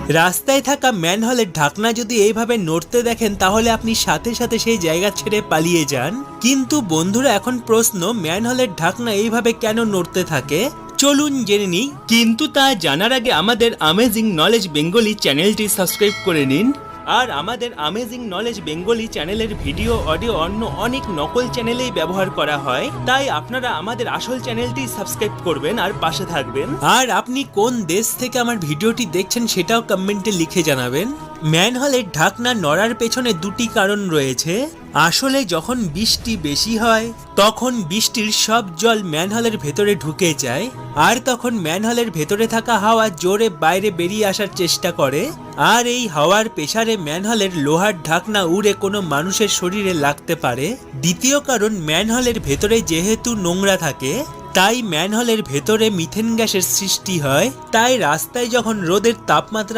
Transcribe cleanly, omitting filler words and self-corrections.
রাস্তায় থাকা ম্যানহোলের ঢাকনা যদি এইভাবে নড়তে দেখেন তাহলে আপনি সাথে সাথে সেই জায়গা ছেড়ে পালিয়ে যান। কিন্তু বন্ধুরা, এখন প্রশ্ন, ম্যানহোলের ঢাকনা এইভাবে কেন নড়তে থাকে? চলুন জেনে নিই। কিন্তু তা জানার আগে আমাদের অ্যামেজিং নলেজ বেঙ্গলি চ্যানেলটি সাবস্ক্রাইব করে নিন। আর আমাদের অ্যামেজিং নলেজ বেঙ্গলি চ্যানেলের ভিডিও অডিও অন্য অনেক নকল চ্যানেলেই ব্যবহার করা হয়, তাই আপনারা আমাদের আসল চ্যানেলটি সাবস্ক্রাইব করবেন আর পাশে থাকবেন। আর আপনি কোন দেশ থেকে আমার ভিডিওটি দেখছেন সেটাও কমেন্টে লিখে জানাবেন। ম্যানহোলের ঢাকনা নড়ার পেছনে দুটি কারণ রয়েছে। আসলে যখন বৃষ্টি বেশি হয় তখন বৃষ্টির সব জল ম্যানহোলের ভেতরে ঢুকে যায়, আর তখন ম্যানহোলের ভেতরে থাকা হাওয়া জোরে বাইরে বেরিয়ে আসার চেষ্টা করে, আর এই হাওয়ার প্রেসারে ম্যানহোলের লোহার ঢাকনা উড়ে কোনো মানুষের শরীরে লাগতে পারে। দ্বিতীয় কারণ, ম্যানহোলের ভেতরে যেহেতু নোংরা থাকে তাই ম্যানহোলের ভেতরে মিথেন গ্যাসের সৃষ্টি হয়, তাই রাস্তায় যখন রোদের তাপমাত্রা